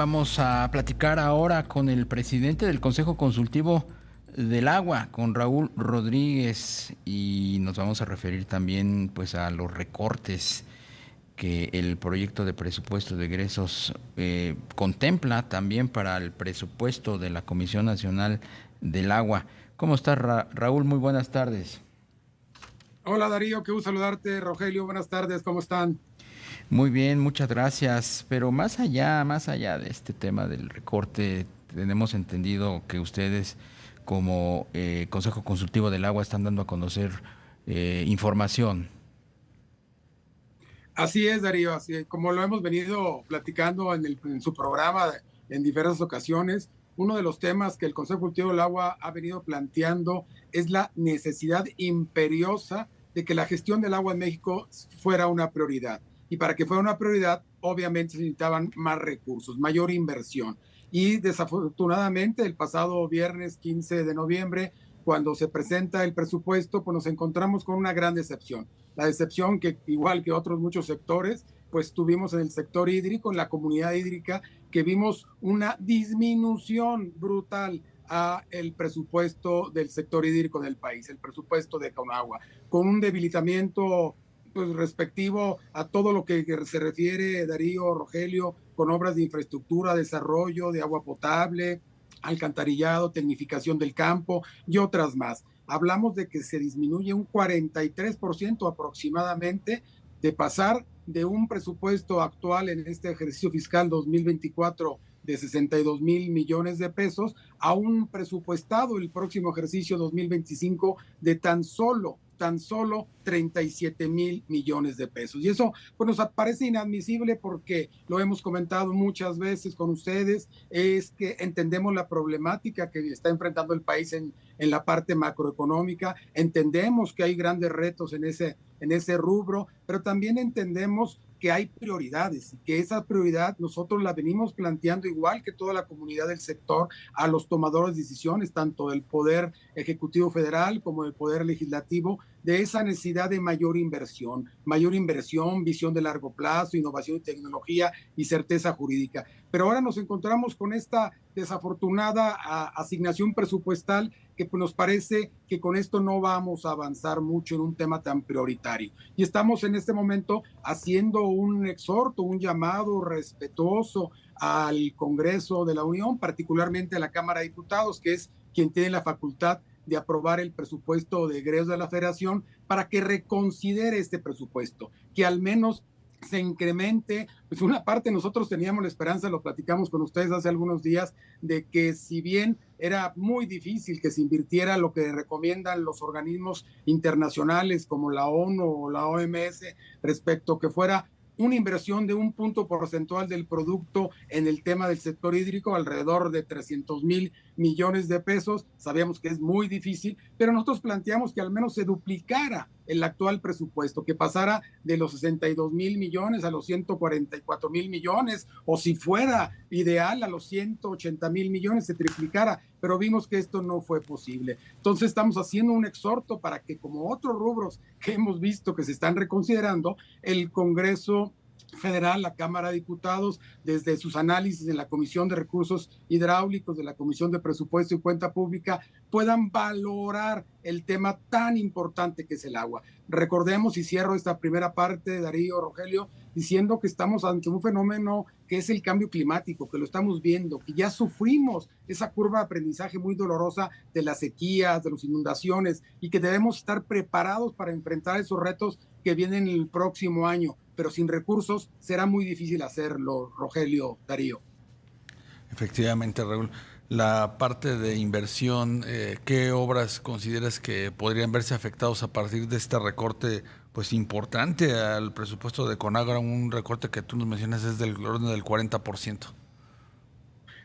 Vamos a platicar ahora con el presidente del Consejo Consultivo del Agua, con Raúl Rodríguez, y nos vamos a referir también pues a los recortes que el proyecto de presupuesto de egresos contempla también para el presupuesto de la Comisión Nacional del Agua. ¿Cómo estás, Raúl? Muy buenas tardes. Hola Darío, qué gusto saludarte. Rogelio, buenas tardes, ¿cómo están? Muy bien, muchas gracias. Pero más allá de este tema del recorte, tenemos entendido que ustedes, como Consejo Consultivo del Agua, están dando a conocer información. Así es, Darío, así es. Como lo hemos venido platicando en su programa en diversas ocasiones, uno de los temas que el Consejo Consultivo del Agua ha venido planteando es la necesidad imperiosa de que la gestión del agua en México fuera una prioridad. Y para que fuera una prioridad, obviamente se necesitaban más recursos, mayor inversión. Y desafortunadamente, el pasado viernes 15 de noviembre, cuando se presenta el presupuesto, pues nos encontramos con una gran decepción. La decepción que, igual que otros muchos sectores, pues tuvimos en el sector hídrico, en la comunidad hídrica, que vimos una disminución brutal a el presupuesto del sector hídrico del país, el presupuesto de Conagua, con un debilitamiento pues, respectivo a todo lo que se refiere, Darío, Rogelio, con obras de infraestructura, desarrollo de agua potable, alcantarillado, tecnificación del campo y otras más. Hablamos de que se disminuye un 43% aproximadamente de pasar de un presupuesto actual en este ejercicio fiscal 2024 de 62 mil millones de pesos a un presupuestado el próximo ejercicio 2025 de tan solo 37 mil millones de pesos. Y eso pues, nos parece inadmisible porque lo hemos comentado muchas veces con ustedes, es que entendemos la problemática que está enfrentando el país en la parte macroeconómica, entendemos que hay grandes retos en ese rubro, pero también entendemos que hay prioridades y que esa prioridad nosotros la venimos planteando igual que toda la comunidad del sector a los tomadores de decisiones, tanto del Poder Ejecutivo Federal como del Poder Legislativo, de esa necesidad de mayor inversión, visión de largo plazo, innovación y tecnología y certeza jurídica. Pero ahora nos encontramos con esta desafortunada asignación presupuestal que pues, nos parece que con esto no vamos a avanzar mucho en un tema tan prioritario. Y estamos en este momento haciendo un exhorto, un llamado respetuoso al Congreso de la Unión, particularmente a la Cámara de Diputados, que es quien tiene la facultad de aprobar el presupuesto de egresos de la Federación, para que reconsidere este presupuesto, que al menos se incremente. Pues una parte nosotros teníamos la esperanza, lo platicamos con ustedes hace algunos días, de que si bien era muy difícil que se invirtiera lo que recomiendan los organismos internacionales como la ONU o la OMS respecto que fuera una inversión de un punto porcentual del producto en el tema del sector hídrico, alrededor de 300 mil millones de pesos. Sabíamos que es muy difícil, pero nosotros planteamos que al menos se duplicara el actual presupuesto, que pasara de los 62 mil millones a los 144 mil millones, o si fuera ideal a los 180 mil millones, se triplicara, pero vimos que esto no fue posible. Entonces estamos haciendo un exhorto para que, como otros rubros que hemos visto que se están reconsiderando, el Congreso Federal, la Cámara de Diputados, desde sus análisis en la Comisión de Recursos Hidráulicos, de la Comisión de Presupuesto y Cuenta Pública, puedan valorar el tema tan importante que es el agua. Recordemos, y cierro esta primera parte, Darío, Rogelio, diciendo que estamos ante un fenómeno que es el cambio climático, que lo estamos viendo, que ya sufrimos esa curva de aprendizaje muy dolorosa de las sequías, de las inundaciones, y que debemos estar preparados para enfrentar esos retos que vienen el próximo año, pero sin recursos será muy difícil hacerlo, Rogelio, Darío. Efectivamente, Raúl. La parte de inversión, ¿qué obras consideras que podrían verse afectados a partir de este recorte pues importante al presupuesto de Conagua? Un recorte que tú nos mencionas es del orden del 40%.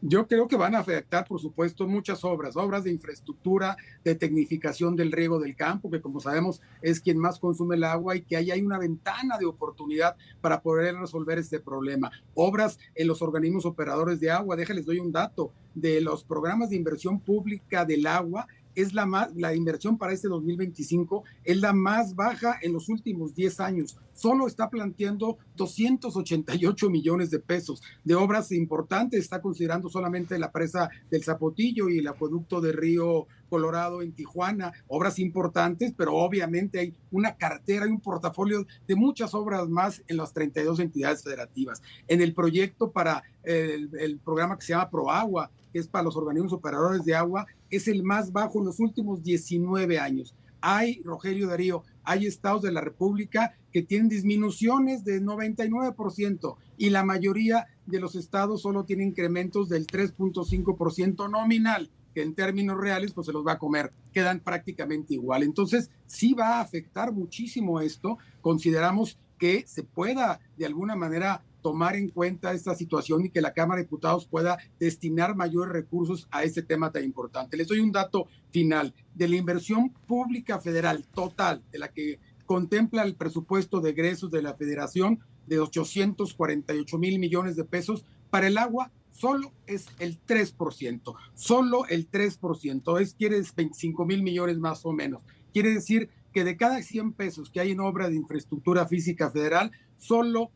Yo creo que van a afectar, por supuesto, muchas obras de infraestructura, de tecnificación del riego del campo, que como sabemos es quien más consume el agua y que ahí hay una ventana de oportunidad para poder resolver este problema. Obras en los organismos operadores de agua, déjales doy un dato, de los programas de inversión pública del agua, es la inversión para este 2025 es la más baja en los últimos 10 años. Solo está planteando 288 millones de pesos de obras importantes. Está considerando solamente la presa del Zapotillo y el acueducto de Río Colorado en Tijuana, obras importantes, pero obviamente hay una cartera y un portafolio de muchas obras más en las 32 entidades federativas. En el proyecto para el programa que se llama ProAgua, que es para los organismos operadores de agua, es el más bajo en los últimos 19 años. Hay, Rogelio Darío, hay estados de la República que tienen disminuciones de 99% y la mayoría de los estados solo tienen incrementos del 3.5% nominal, que en términos reales pues se los va a comer, quedan prácticamente igual. Entonces sí va a afectar muchísimo esto. Consideramos que se pueda de alguna manera tomar en cuenta esta situación y que la Cámara de Diputados pueda destinar mayores recursos a este tema tan importante. Les doy un dato final. De la inversión pública federal total, de la que contempla el presupuesto de egresos de la Federación, de 848 mil millones de pesos, para el agua solo es el 3%, solo el 3%, quiere decir 25 mil millones más o menos. Quiere decir que de cada 100 pesos que hay en obra de infraestructura física federal, solo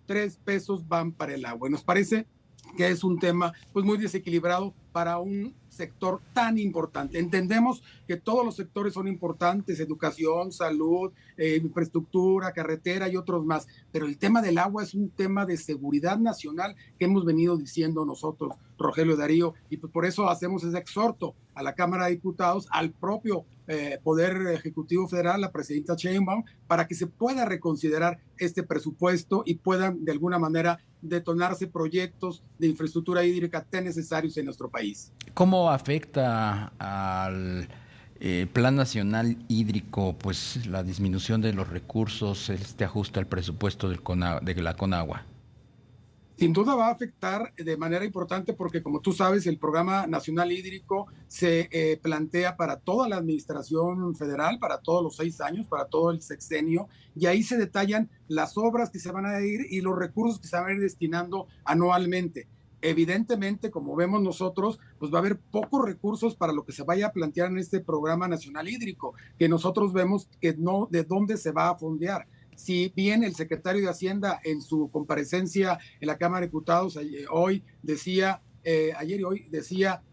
3 pesos van para el agua. Y nos parece que es un tema pues muy desequilibrado para un sector tan importante. Entendemos que todos los sectores son importantes, educación, salud, infraestructura, carretera y otros más, pero el tema del agua es un tema de seguridad nacional que hemos venido diciendo nosotros, Rogelio Darío, y pues por eso hacemos ese exhorto a la Cámara de Diputados, al propio Poder Ejecutivo Federal, la presidenta Sheinbaum, para que se pueda reconsiderar este presupuesto y puedan de alguna manera detonarse proyectos de infraestructura hídrica tan necesarios en nuestro país. ¿Cómo afecta al Plan Nacional Hídrico pues la disminución de los recursos, este ajuste al presupuesto de la Conagua? Sin duda va a afectar de manera importante porque, como tú sabes, el Programa Nacional Hídrico se plantea para toda la administración federal, para todos los 6 años, para todo el sexenio, y ahí se detallan las obras que se van a ir y los recursos que se van a ir destinando anualmente. Evidentemente, como vemos nosotros, pues va a haber pocos recursos para lo que se vaya a plantear en este Programa Nacional Hídrico, que nosotros vemos que no, de dónde se va a fondear. Si bien el secretario de Hacienda en su comparecencia en la Cámara de Diputados ayer y hoy decía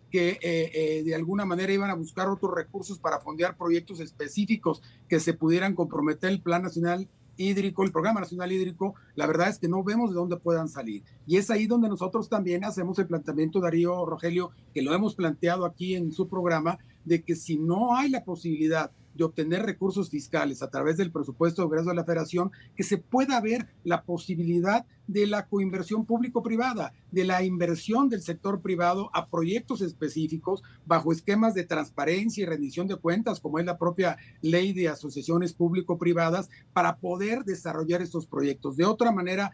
que de alguna manera iban a buscar otros recursos para fondear proyectos específicos que se pudieran comprometer el Plan Nacional Hídrico, el Programa Nacional Hídrico, la verdad es que no vemos de dónde puedan salir. Y es ahí donde nosotros también hacemos el planteamiento, Darío, Rogelio, que lo hemos planteado aquí en su programa, de que si no hay la posibilidad de obtener recursos fiscales a través del presupuesto de egresos de la Federación, que se pueda ver la posibilidad de la coinversión público-privada, de la inversión del sector privado a proyectos específicos bajo esquemas de transparencia y rendición de cuentas, como es la propia ley de asociaciones público-privadas, para poder desarrollar estos proyectos. De otra manera,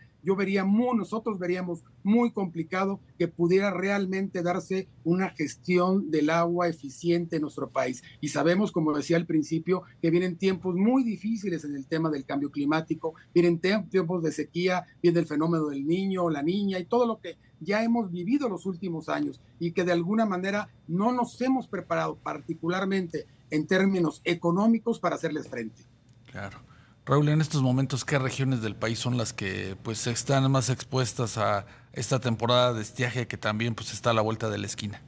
nosotros veríamos muy complicado que pudiera realmente darse una gestión del agua eficiente en nuestro país. Y sabemos, como decía al principio, que vienen tiempos muy difíciles en el tema del cambio climático, vienen tiempos de sequía, viene el fenómeno del niño, la niña y todo lo que ya hemos vivido los últimos años y que de alguna manera no nos hemos preparado, particularmente en términos económicos, para hacerles frente. Claro. Raúl, en estos momentos, ¿qué regiones del país son las que pues están más expuestas a esta temporada de estiaje que también pues está a la vuelta de la esquina?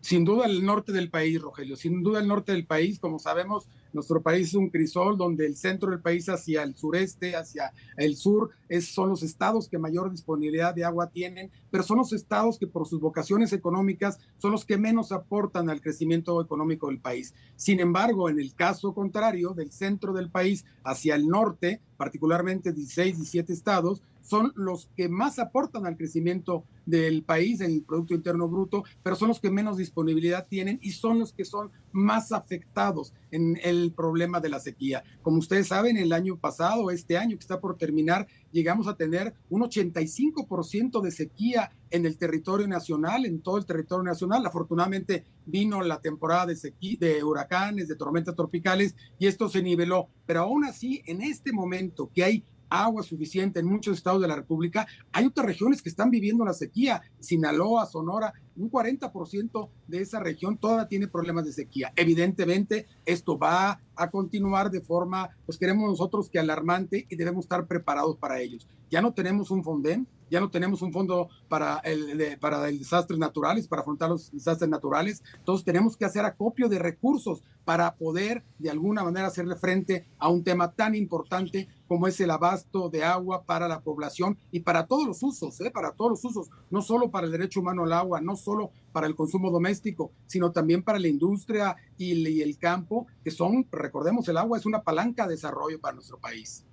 Sin duda el norte del país, Rogelio, sin duda el norte del país. Como sabemos, nuestro país es un crisol donde el centro del país hacia el sureste, hacia el sur, son los estados que mayor disponibilidad de agua tienen, pero son los estados que por sus vocaciones económicas son los que menos aportan al crecimiento económico del país. Sin embargo, en el caso contrario, del centro del país hacia el norte, particularmente 16, 17 estados, son los que más aportan al crecimiento del país, en el Producto Interno Bruto, pero son los que menos disponibilidad tienen y son los que son más afectados en el problema de la sequía. Como ustedes saben, el año pasado, este año que está por terminar, llegamos a tener un 85% de sequía en el territorio nacional, en todo el territorio nacional. Afortunadamente vino la temporada de sequía, de huracanes, de tormentas tropicales, y esto se niveló. Pero aún así, en este momento que hay agua suficiente en muchos estados de la República, hay otras regiones que están viviendo la sequía. Sinaloa, Sonora, un 40% de esa región todavía tiene problemas de sequía. Evidentemente, esto va a continuar de forma, pues queremos nosotros que alarmante, y debemos estar preparados para ellos. Ya no tenemos un Fonden, ya no tenemos un fondo para desastres naturales, para afrontar los desastres naturales. Entonces tenemos que hacer acopio de recursos para poder de alguna manera hacerle frente a un tema tan importante como es el abasto de agua para la población y para todos los usos, para todos los usos, no solo para el derecho humano al agua, no solo para el consumo doméstico, sino también para la industria y el campo, que son, recordemos, el agua es una palanca de desarrollo para nuestro país.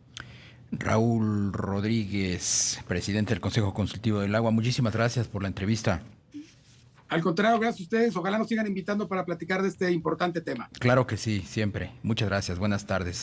Raúl Rodríguez, presidente del Consejo Consultivo del Agua, muchísimas gracias por la entrevista. Al contrario, gracias a ustedes. Ojalá nos sigan invitando para platicar de este importante tema. Claro que sí, siempre. Muchas gracias. Buenas tardes.